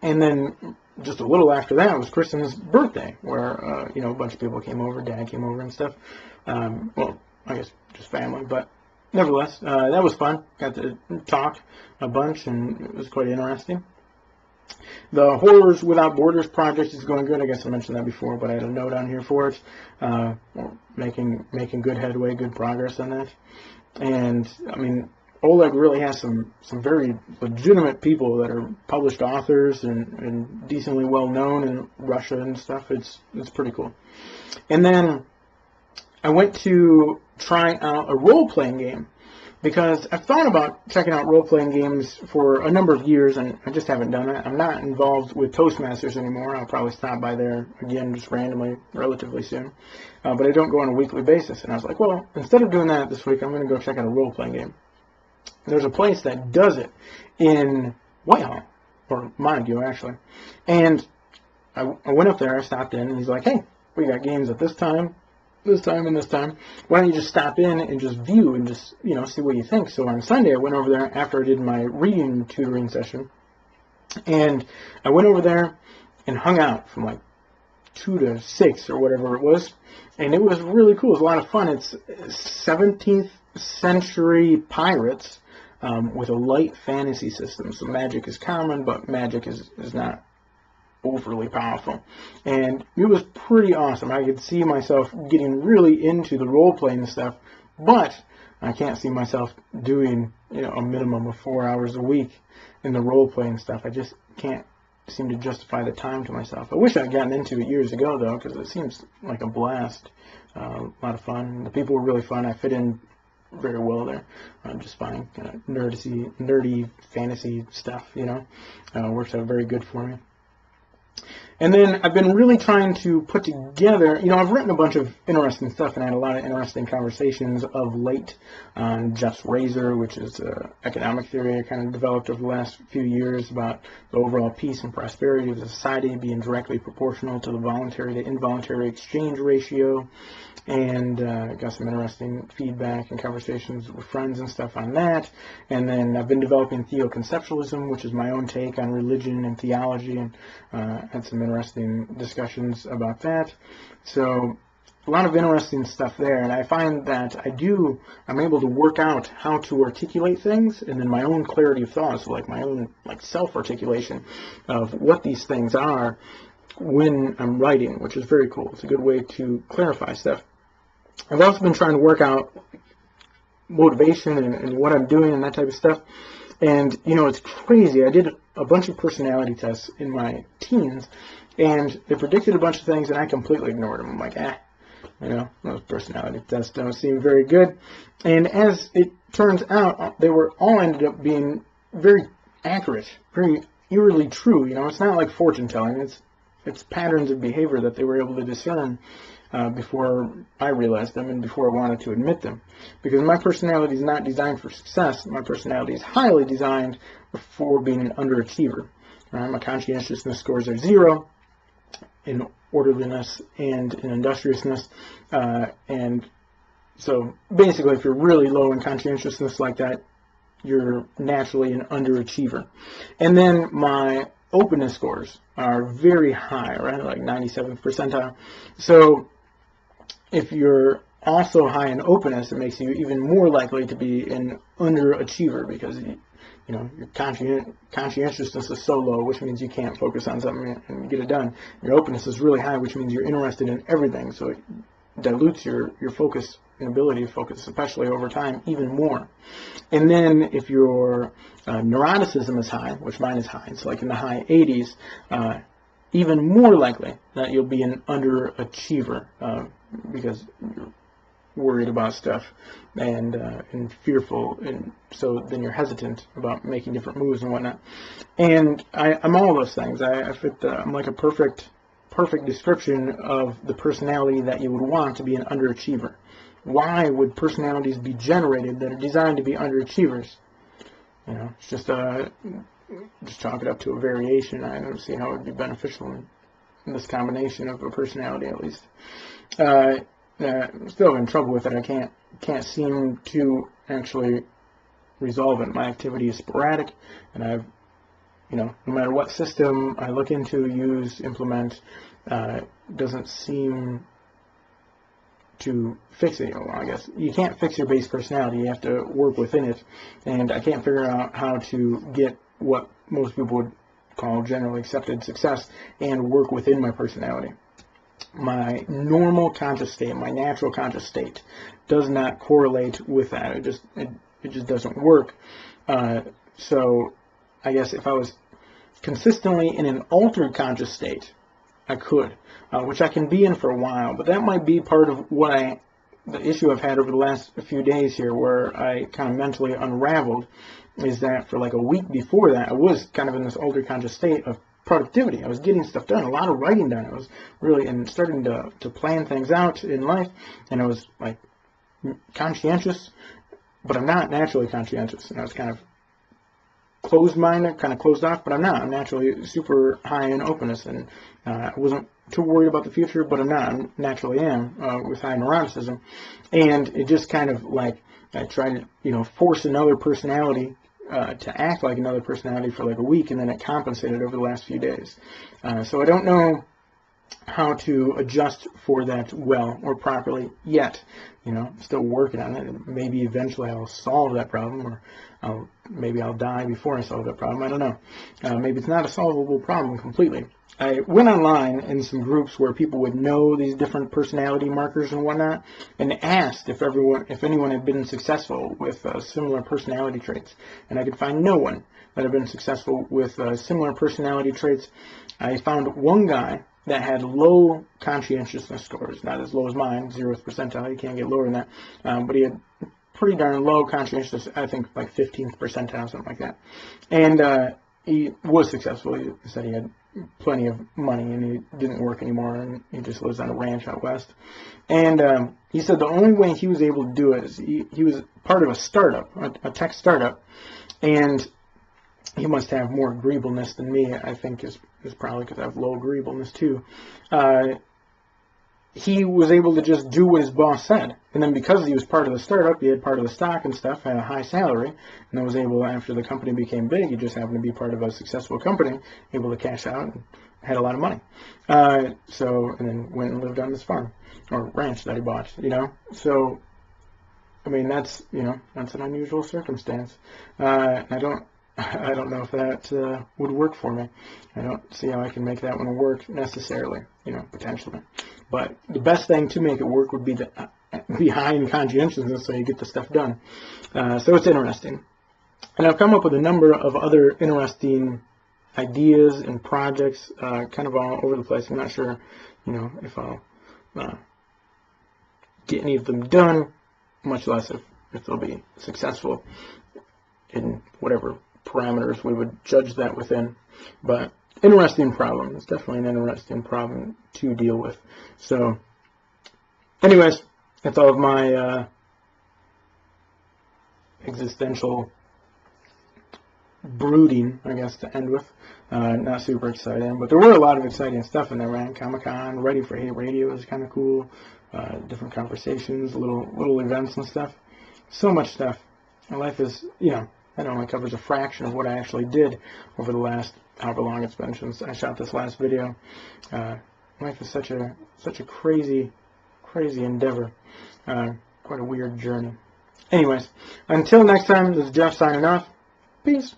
S1: And then just a little after that was Kristen's birthday, where a bunch of people came over. Dad came over and stuff. Well, I guess just family, but nevertheless, that was fun. Got to talk a bunch, and it was quite interesting. The Horrors Without Borders project is going good. I guess I mentioned that before, but I had a note on here for it. Making good headway, good progress on that. And, I mean, Oleg really has some very legitimate people that are published authors and decently well known in Russia and stuff. It's pretty cool. And then I went to try out a role-playing game, because I've thought about checking out role-playing games for a number of years, and I just haven't done it. I'm not involved with Toastmasters anymore. I'll probably stop by there again just randomly, relatively soon. But I don't go on a weekly basis. And I was like, well, instead of doing that this week, I'm going to go check out a role-playing game. There's a place that does it in Whitehall, or Montague, actually. And I went up there, I stopped in, and he's like, hey, we got games at this time, and this time. Why don't you just stop in and just view and just, see what you think. So on Sunday, I went over there after I did my reading tutoring session. And I went over there and hung out from like 2 to 6 or whatever it was. And it was really cool. It was a lot of fun. It's 17th century pirates with a light fantasy system. So magic is common, but magic is not overly powerful. And it was pretty awesome. I could see myself getting really into the role-playing stuff, but I can't see myself doing, a minimum of 4 hours a week in the role-playing stuff. I just can't seem to justify the time to myself. I wish I'd gotten into it years ago, though, because it seems like a blast. A lot of fun. The people were really fun. I fit in very well there. Just fine. Nerdy fantasy stuff, works out very good for me. And then I've been really trying to put together, I've written a bunch of interesting stuff, and I had a lot of interesting conversations of late on Jeff's Razor, which is economic theory I kind of developed over the last few years about the overall peace and prosperity of society being directly proportional to the voluntary to involuntary exchange ratio. And got some interesting feedback and conversations with friends and stuff on that. And then I've been developing theoconceptualism, which is my own take on religion and theology, and had some interesting discussions about that. So a lot of interesting stuff there. And I find that I'm able to work out how to articulate things, and then my own clarity of thought, so like my own self-articulation of what these things are when I'm writing, which is very cool. It's a good way to clarify stuff. I've also been trying to work out motivation and what I'm doing and that type of stuff. And, it's crazy. I did a bunch of personality tests in my teens, and they predicted a bunch of things, and I completely ignored them. I'm like, those personality tests don't seem very good. And as it turns out, they were all ended up being very accurate, very eerily true. It's not like fortune telling. It's patterns of behavior that they were able to discern before I realized them and before I wanted to admit them. Because my personality is not designed for success. My personality is highly designed for being an underachiever. My conscientiousness scores are 0 in orderliness and in industriousness. And so basically, if you're really low in conscientiousness like that, you're naturally an underachiever. And then my openness scores are very high, right? Like 97th percentile. So if you're also high in openness, it makes you even more likely to be an underachiever, because your conscientiousness is so low, which means you can't focus on something and get it done. Your openness is really high, which means you're interested in everything, so it dilutes your focus and ability to focus, especially over time, even more. And then if your neuroticism is high, which mine is high, it's like in the high 80s, even more likely that you'll be an underachiever, because you're worried about stuff and fearful, and so then you're hesitant about making different moves and whatnot. And I'm all those things. I fit I'm like a perfect description of the personality that you would want to be an underachiever. Why would personalities be generated that are designed to be underachievers? It's just chalk it up to a variation. I don't see how it would be beneficial in this combination of a personality, at least. I'm still in trouble with it. I can't seem to actually resolve it. My activity is sporadic, and I've, no matter what system I look into, use, implement, doesn't seem to fix it. Well, I guess you can't fix your base personality. You have to work within it, and I can't figure out how to get what most people would call generally accepted success and work within my personality. My normal conscious state, my natural conscious state, does not correlate with that. It just doesn't work. So I guess if I was consistently in an altered conscious state, I could, which I can be in for a while, but that might be part of the issue I've had over the last few days here, where I kind of mentally unraveled, is that for like a week before that, I was kind of in this altered conscious state of productivity. I was getting stuff done, a lot of writing done. I was really starting to plan things out in life, and I was like conscientious, but I'm not naturally conscientious, and I was kind of closed-minded, kind of closed off, but I'm not. I'm naturally super high in openness, and I wasn't too worried about the future, but I'm not. I naturally am with high neuroticism, and it just kind of like I tried to force another personality to act like another personality for like a week, and then it compensated over the last few days. So I don't know how to adjust for that well or properly yet. Still working on it. Maybe eventually I'll solve that problem, or maybe I'll die before I solve that problem. I don't know. Maybe it's not a solvable problem completely. I went online in some groups where people would know these different personality markers and whatnot, and asked if anyone had been successful with similar personality traits, and I could find no one that had been successful with similar personality traits. I found one guy that had low conscientiousness scores, not as low as mine, 0th percentile. You can't get lower than that, but he had pretty darn low conscientiousness. I think like 15th percentile, something like that, and he was successful. He said he had plenty of money, and he didn't work anymore, and he just lives on a ranch out west. And he said the only way he was able to do it is he was part of a startup, a tech startup, and he must have more agreeableness than me. I think is probably because I have low agreeableness too. He was able to just do what his boss said, and then because he was part of the startup, he had part of the stock and stuff, had a high salary, and then was able, after the company became big, he just happened to be part of a successful company, able to cash out and had a lot of money. And then went and lived on this farm or ranch that he bought. So I mean, that's that's an unusual circumstance. I don't know if that would work for me. I don't see how I can make that one work necessarily, potentially. But the best thing to make it work would be to be high in conscientiousness so you get the stuff done. So it's interesting. And I've come up with a number of other interesting ideas and projects, kind of all over the place. I'm not sure, if I'll get any of them done, much less if they'll be successful in whatever parameters we would judge that within. But interesting problem. It's definitely an interesting problem to deal with. So anyways, that's all of my existential brooding, I guess, to end with. Not super exciting, but there were a lot of exciting stuff in there, man. Comic-Con, Ready for Hate Radio was kind of cool. Different conversations, little events and stuff. So much stuff. My life is, that only covers a fraction of what I actually did over the last however long it's been since I shot this last video. Life is such a crazy endeavor. Quite a weird journey. Anyways, until next time, this is Jeff signing off. Peace.